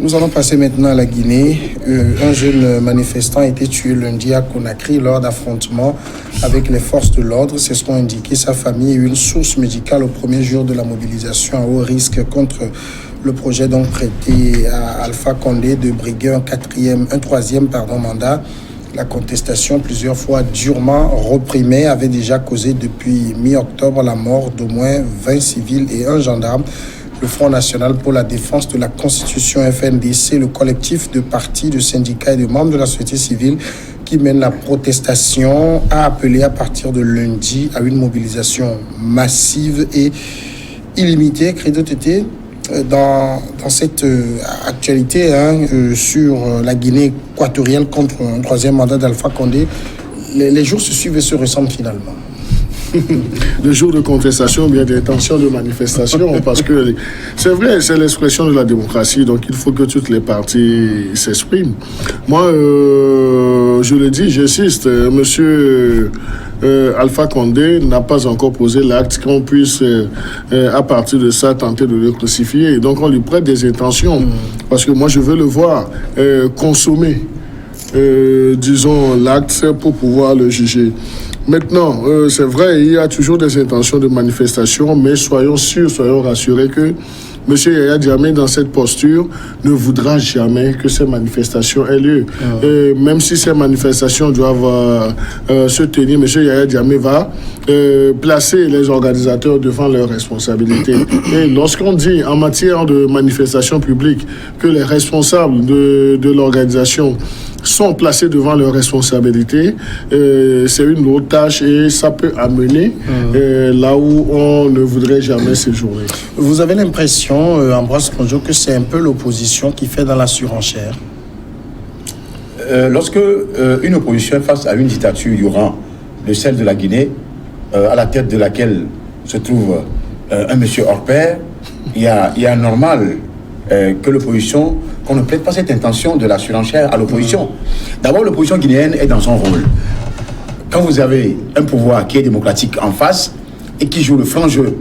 Nous allons passer maintenant à la Guinée. Un jeune manifestant a été tué lundi à Conakry lors d'affrontements avec les forces de l'ordre. C'est ce qu'ont indiqué sa famille et une source médicale au premier jour de la mobilisation à haut risque contre le projet donc prêté à Alpha Condé de briguer un troisième mandat. La contestation, plusieurs fois durement reprimée, avait déjà causé depuis mi-octobre la mort d'au moins 20 civils et un gendarme. Le Front national pour la défense de la Constitution FNDC, le collectif de partis, de syndicats et de membres de la société civile qui mène la protestation, a appelé à partir de lundi à une mobilisation massive et illimitée. Credo Tété, dans cette actualité sur la Guinée équatoriale contre un troisième mandat d'Alpha Condé, les jours se suivent et se ressemblent finalement. Le jour de contestation, bien des tensions de manifestation, parce que c'est vrai, c'est l'expression de la démocratie, donc il faut que toutes les parties s'expriment. Moi, je le dis, j'insiste, monsieur Alpha Condé n'a pas encore posé l'acte qu'on puisse, à partir de ça, tenter de le crucifier. Et donc on lui prête des intentions, parce que moi je veux le voir consommer, disons, l'acte pour pouvoir le juger. Maintenant, c'est vrai, il y a toujours des intentions de manifestation, mais soyons sûrs, soyons rassurés que M. Yaya Jammeh, dans cette posture, ne voudra jamais que ces manifestations aient lieu. Même si ces manifestations doivent se tenir, M. Yaya Jammeh va placer les organisateurs devant leurs responsabilités. Et lorsqu'on dit en matière de manifestation publique que les responsables de l'organisation sont placés devant leurs responsabilités, c'est une lourde tâche et ça peut amener là où on ne voudrait jamais séjourner. Vous avez l'impression, Ambroise Ponjo, que c'est un peu l'opposition qui fait dans la surenchère? Lorsque une opposition est face à une dictature durant de celle de la Guinée, à la tête de laquelle se trouve un monsieur hors pair, il y a normal que l'opposition, qu'on ne plaide pas cette intention de la surenchère à l'opposition. D'abord, l'opposition guinéenne est dans son rôle. Quand vous avez un pouvoir qui est démocratique en face et qui joue le franc jeu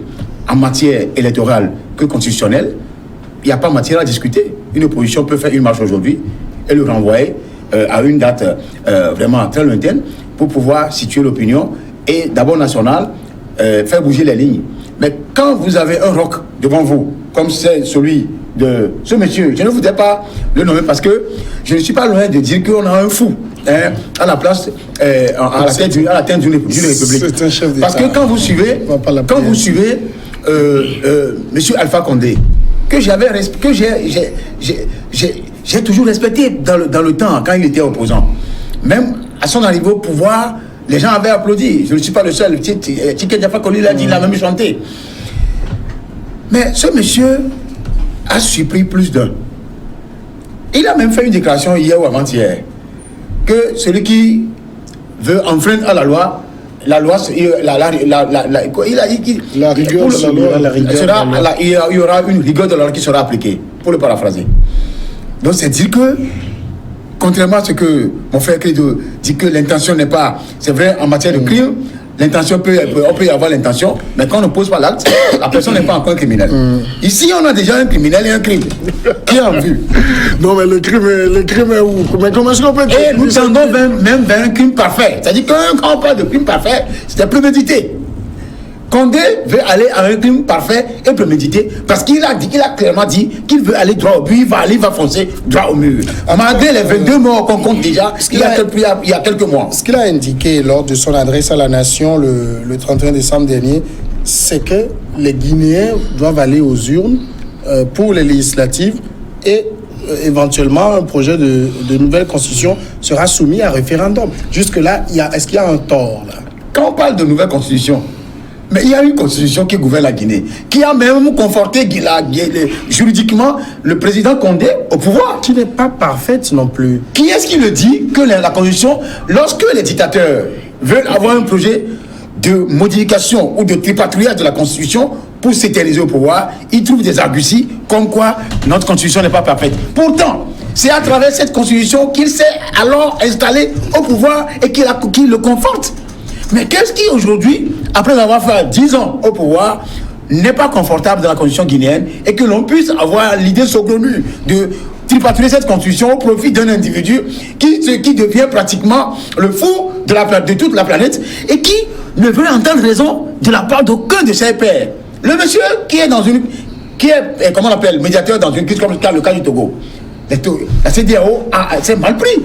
en matière électorale que constitutionnelle, il n'y a pas matière à discuter. Une opposition peut faire une marche aujourd'hui et le renvoyer à une date vraiment très lointaine pour pouvoir situer l'opinion et d'abord nationale, faire bouger les lignes. Mais quand vous avez un roc devant vous, comme c'est celui de ce monsieur, je ne voudrais pas le nommer parce que je ne suis pas loin de dire qu'on a un fou à la place, à la tête d'une république. C'est un chef d'État. Parce que quand vous suivez monsieur Alpha Condé, que j'ai toujours respecté dans le temps quand il était opposant, même à son arrivée au pouvoir, les gens avaient applaudi. Je ne suis pas le seul. Tike Diafa Koli l'a dit, il a même chanté. Mais ce monsieur a surpris plus d'un. Il a même fait une déclaration hier ou avant-hier que celui qui veut enfreindre à la loi, il y aura une rigueur de la loi qui sera appliquée, pour le paraphraser. Donc c'est dire que, contrairement à ce que mon frère Credo dit que l'intention n'est pas, c'est vrai en matière de crime, l'intention on peut y avoir l'intention, mais quand on ne pose pas l'acte, la personne n'est pas encore un criminel. Ici, on a déjà un criminel et un crime. Qui a vu? Non, mais le crime est où? Mais comment est-ce qu'on peut dire? Et nous tendons même vers un crime parfait. C'est-à-dire que quand on parle de crime parfait, c'était prémédité. Condé veut aller à un crime parfait et prémédité parce qu'il a clairement dit qu'il veut aller droit au but, il va foncer droit au mur. Malgré les 22 morts qu'on compte déjà, il y a quelques mois. Ce qu'il a indiqué lors de son adresse à la nation le 31 décembre dernier, c'est que les Guinéens doivent aller aux urnes pour les législatives et éventuellement un projet de nouvelle constitution sera soumis à référendum. Jusque-là, est-ce qu'il y a un tort là? Quand on parle de nouvelle constitution, mais il y a une constitution qui gouverne la Guinée, qui a même conforté juridiquement le président Condé au pouvoir. Qui n'est pas parfaite non plus. Qui est-ce qui le dit que la constitution, lorsque les dictateurs veulent avoir un projet de modification ou de tripatouillage de la constitution pour s'éterniser au pouvoir, ils trouvent des arguties comme quoi notre constitution n'est pas parfaite. Pourtant, c'est à travers cette constitution qu'il s'est alors installé au pouvoir et qu'il le conforte. Mais qu'est-ce qui aujourd'hui, après avoir fait 10 ans au pouvoir, n'est pas confortable dans la constitution guinéenne et que l'on puisse avoir l'idée saugrenue de tripaturer cette constitution au profit d'un individu qui devient pratiquement le fou de toute la planète et qui ne veut entendre raison de la part d'aucun de ses pairs. Le monsieur qui est comment on appelle, médiateur dans une crise comme le cas du Togo. La CEDEAO s'est mal pris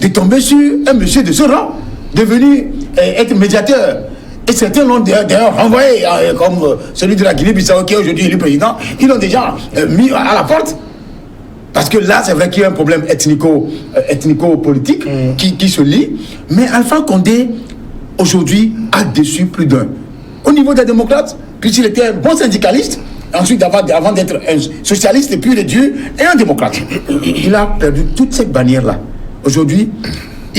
de tomber sur un monsieur de ce rang, devenu être médiateur. Et certains l'ont d'ailleurs renvoyé, comme celui de la Guinée-Bissau qui est aujourd'hui élu président, ils l'ont déjà mis à la porte. Parce que là, c'est vrai qu'il y a un problème ethnico-politique qui se lie. Mais Alpha Condé, aujourd'hui, a déçu plus d'un. Au niveau des démocrates, puisqu'il était un bon syndicaliste, ensuite, avant d'être un socialiste et puis de Dieu, et un démocrate. Il a perdu toute cette bannière-là. Aujourd'hui,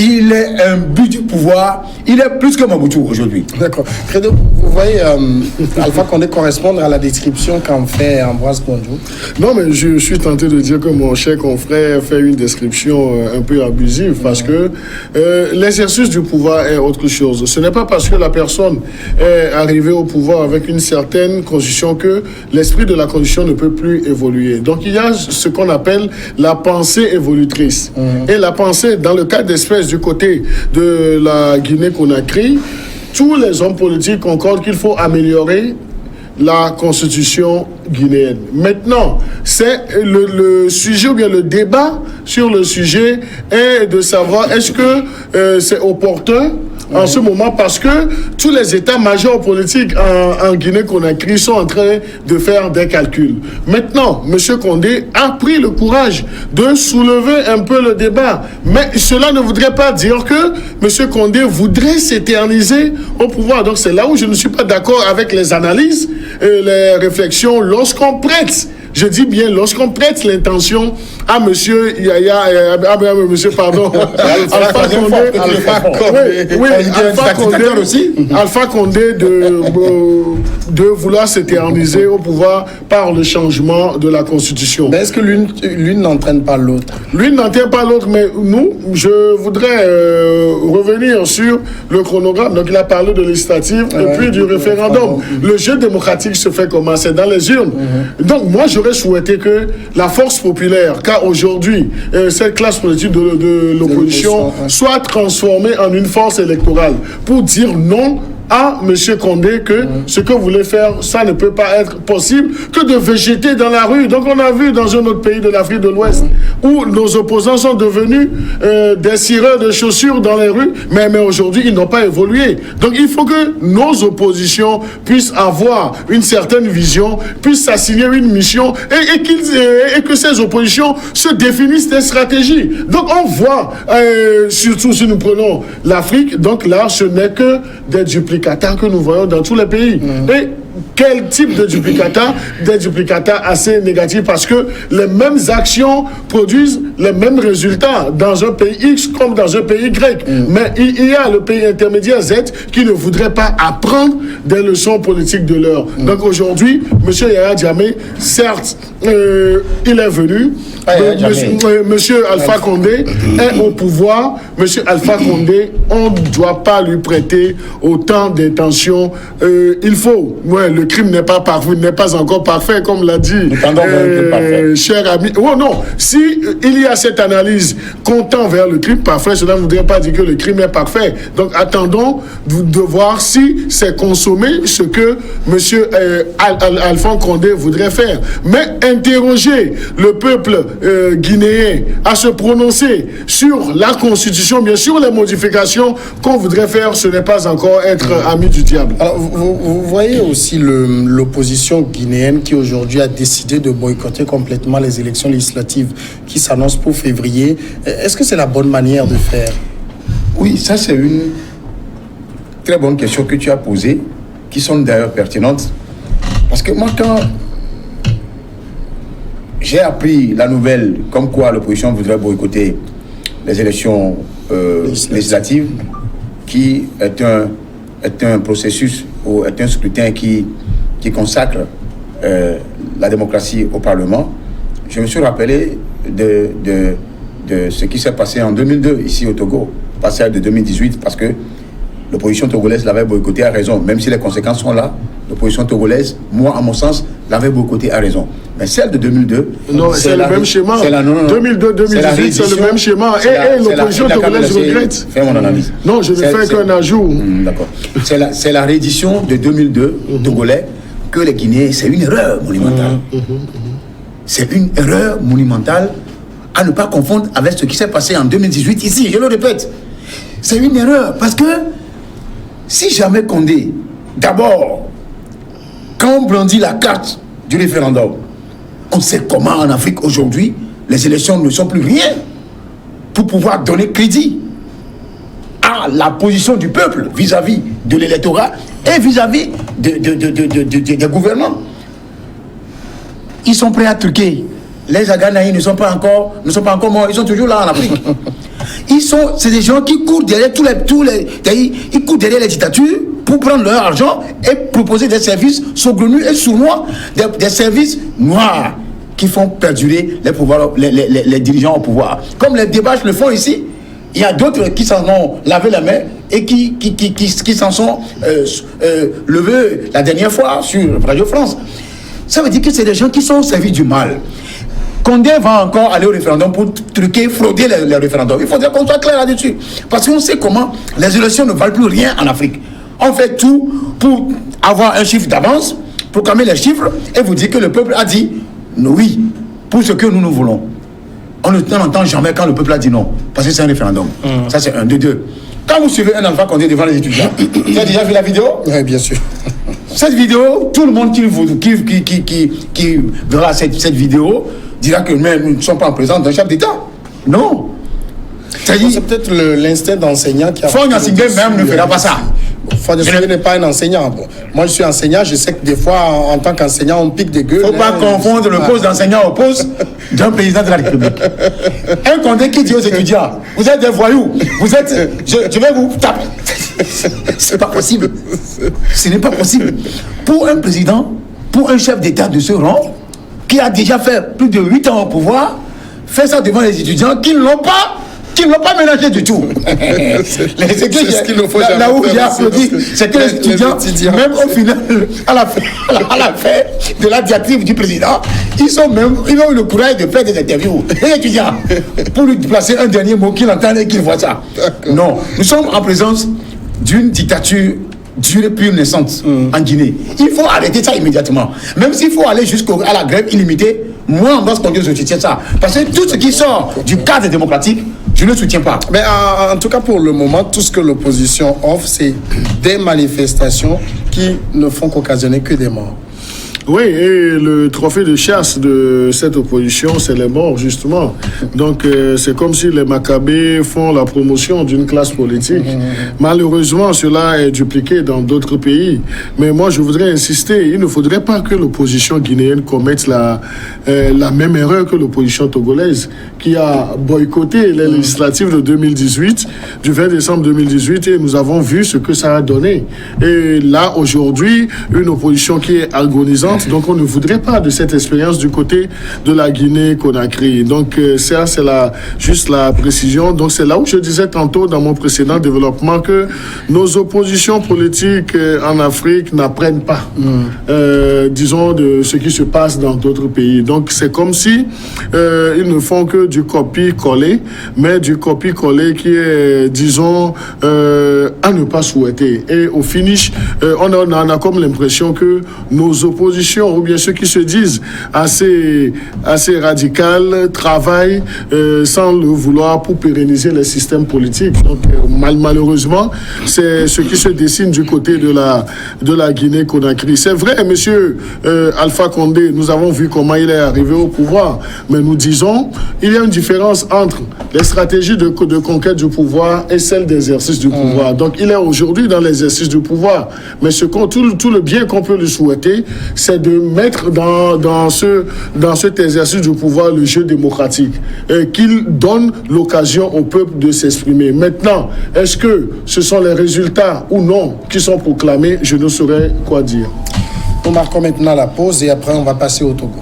il est un but du pouvoir. Il est plus que Mobutu aujourd'hui. D'accord. Credo, vous voyez Alpha Condé correspondre à la description qu'en fait Ambroise Gondjo? Non, mais je suis tenté de dire que mon cher confrère fait une description un peu abusive parce que l'exercice du pouvoir est autre chose. Ce n'est pas parce que la personne est arrivée au pouvoir avec une certaine constitution que l'esprit de la constitution ne peut plus évoluer. Donc il y a ce qu'on appelle la pensée évolutrice. Et la pensée, dans le cas d'espèce du côté de la Guinée-Conakry, tous les hommes politiques concordent qu'il faut améliorer la constitution guinéenne. Maintenant, c'est le sujet ou bien le débat sur le sujet est de savoir est-ce que c'est opportun en ce moment parce que tous les états-majors politiques en Guinée-Conakry sont en train de faire des calculs. Maintenant, M. Condé a pris le courage de soulever un peu le débat. Mais cela ne voudrait pas dire que M. Condé voudrait s'éterniser au pouvoir. Donc c'est là où je ne suis pas d'accord avec les analyses et les réflexions lorsqu'on prête. Je dis bien, lorsqu'on prête l'intention à monsieur Alpha Condé de vouloir s'éterniser au pouvoir par le changement de la Constitution. Mais est-ce que l'une n'entraîne pas l'autre? L'une n'entraîne pas l'autre, mais nous, je voudrais revenir sur le chronogramme. Donc il a parlé de législative et puis du référendum. Le jeu démocratique se fait comment? C'est dans les urnes. Donc moi, j'aurais souhaité que la force populaire, car aujourd'hui, cette classe politique de l'opposition soit transformée en une force électorale pour dire non à M. Condé que ce que vous voulez faire, ça ne peut pas être possible que de végéter dans la rue. Donc on a vu dans un autre pays de l'Afrique de l'Ouest où nos opposants sont devenus des cireurs de chaussures dans les rues, mais aujourd'hui ils n'ont pas évolué. Donc il faut que nos oppositions puissent avoir une certaine vision, puissent s'assigner une mission et que ces oppositions se définissent des stratégies. Donc on voit, surtout si nous prenons l'Afrique, donc là ce n'est que des duplicata que nous voyons dans tous les pays. Et quel type de duplicata? Des duplicata assez négatifs parce que les mêmes actions produisent les mêmes résultats dans un pays X comme dans un pays Y. Mais il y a le pays intermédiaire Z qui ne voudrait pas apprendre des leçons politiques de l'heure. Donc aujourd'hui, M. Yaya Jammeh, certes, il est venu. Monsieur Alpha Condé est au pouvoir. Monsieur Alpha Condé, on ne doit pas lui prêter autant d'intention. Il faut. Le crime n'est pas parfait, n'est pas encore parfait, comme l'a dit cher ami. Oh non, si il y a cette analyse comptant vers le crime parfait, cela ne voudrait pas dire que le crime est parfait. Donc attendons de voir si c'est consommé ce que monsieur Alpha Condé voudrait faire. Mais interroger le peuple guinéen à se prononcer sur la Constitution, bien sûr les modifications qu'on voudrait faire, ce n'est pas encore être ami du diable. Alors, vous voyez aussi l'opposition guinéenne qui aujourd'hui a décidé de boycotter complètement les élections législatives qui s'annoncent pour février. Est-ce que c'est la bonne manière de faire? Oui, ça c'est une très bonne question que tu as posée, qui sont d'ailleurs pertinentes. Parce que moi, quand j'ai appris la nouvelle comme quoi l'opposition voudrait boycotter les élections législatives, qui est un processus ou est un scrutin qui consacre la démocratie au Parlement, je me suis rappelé de ce qui s'est passé en 2002 ici au Togo, passé de 2018, parce que l'opposition togolaise l'avait boycotté à raison, même si les conséquences sont là. L'opposition togolaise, moi, à mon sens, l'avait boycotté a raison. Mais celle de 2002... Non, c'est le même schéma. 2002-2018, c'est le même schéma. Et l'opposition togolaise regrette. Fais mon analyse. Non, je ne fais qu'un ajout. D'accord. C'est la réédition de 2002 togolais que les Guinéens... C'est une erreur monumentale. C'est une erreur monumentale à ne pas confondre avec ce qui s'est passé en 2018 ici. Je le répète. C'est une erreur parce que si jamais Condé, d'abord, quand on brandit la carte du référendum, on sait comment en Afrique aujourd'hui, les élections ne sont plus rien pour pouvoir donner crédit à la position du peuple vis-à-vis de l'électorat et vis-à-vis des gouvernants. Ils sont prêts à truquer. Les Aganaïs ne sont pas encore morts, ils sont toujours là en Afrique. C'est des gens qui courent derrière ils courent derrière les dictatures pour prendre leur argent et proposer des services saugrenus et sournois, des services noirs qui font perdurer les dirigeants au pouvoir. Comme les débâches le font ici, il y a d'autres qui s'en ont lavé la main et qui s'en sont levés la dernière fois sur Radio France. Ça veut dire que c'est des gens qui sont au service du mal. Condé va encore aller au référendum pour truquer, frauder les référendums. Il faudrait qu'on soit clair là-dessus. Parce qu'on sait comment les élections ne valent plus rien en Afrique. On fait tout pour avoir un chiffre d'avance, proclamer les chiffres et vous dire que le peuple a dit oui pour ce que nous voulons. On n'entend jamais quand le peuple a dit non, parce que c'est un référendum. Ça, c'est un de deux. Quand vous suivez un Alpha Condé devant les étudiants, vous avez déjà vu la vidéo? Oui, bien sûr. Cette vidéo, tout le monde qui verra cette vidéo dira que nous ne sommes pas en présence d'un chef d'État. Non. C'est peut-être l'instinct d'enseignant qui a... Faut enseigner même ne fera pas ça. Je n'est pas un enseignant. Bon, moi, je suis enseignant. Je sais que des fois, en tant qu'enseignant, on pique des gueules. Il ne faut pas confondre le poste d'enseignant au poste d'un président de la République. Un Condé qui dit aux étudiants, vous êtes des voyous, je vais vous taper. C'est pas possible. Ce n'est pas possible. Pour un président, pour un chef d'État de ce rang, qui a déjà fait plus de 8 ans au pouvoir, fait ça devant les étudiants qui ne l'ont pas ménagé du tout. Là où j'ai applaudi, c'est que les étudiants, même au final, à la fin de la diatribe du président, ils ont eu le courage de faire des interviews. Les étudiants, pour lui placer un dernier mot qu'il entend et qu'il voit ça. Non, nous sommes en présence d'une dictature durée plus naissante en Guinée. Il faut arrêter ça immédiatement. Même s'il faut aller jusqu'à la grève illimitée, moi, en base qu'on je soutiens ça. Parce que tout ce qui sort du cadre démocratique, je ne soutiens pas. Mais en tout cas, pour le moment, tout ce que l'opposition offre, c'est des manifestations qui ne font qu'occasionner que des morts. Oui, et le trophée de chasse de cette opposition, c'est les morts, justement. Donc, c'est comme si les Maccabées font la promotion d'une classe politique. Malheureusement, cela est dupliqué dans d'autres pays. Mais moi, je voudrais insister, il ne faudrait pas que l'opposition guinéenne commette la même erreur que l'opposition togolaise, qui a boycotté les législatives de 2018, du 20 décembre 2018, et nous avons vu ce que ça a donné. Et là, aujourd'hui, une opposition qui est agonisante. Donc, on ne voudrait pas de cette expérience du côté de la Guinée-Conakry. Donc, ça, c'est juste la précision. Donc, c'est là où je disais tantôt dans mon précédent développement que nos oppositions politiques en Afrique n'apprennent pas, disons, de ce qui se passe dans d'autres pays. Donc, c'est comme si ils ne font que du copier-coller, mais du copier-coller qui est, disons, à ne pas souhaiter. Et au finish, on a comme l'impression que nos oppositions, ou bien ceux qui se disent assez radicales, travaillent sans le vouloir pour pérenniser les systèmes politiques. Donc, malheureusement, c'est ce qui se dessine du côté de la Guinée-Conakry. C'est vrai, monsieur Alpha Condé, nous avons vu comment il est arrivé au pouvoir, mais nous disons, il y a une différence entre les stratégies de conquête du pouvoir et celles d'exercice du pouvoir. Donc, il est aujourd'hui dans l'exercice du pouvoir, mais tout le bien qu'on peut lui souhaiter, c'est de mettre dans cet exercice du pouvoir le jeu démocratique, qu'il donne l'occasion au peuple de s'exprimer. Maintenant, est-ce que ce sont les résultats ou non qui sont proclamés? Je ne saurais quoi dire. Nous marquons maintenant la pause et après on va passer au Togo.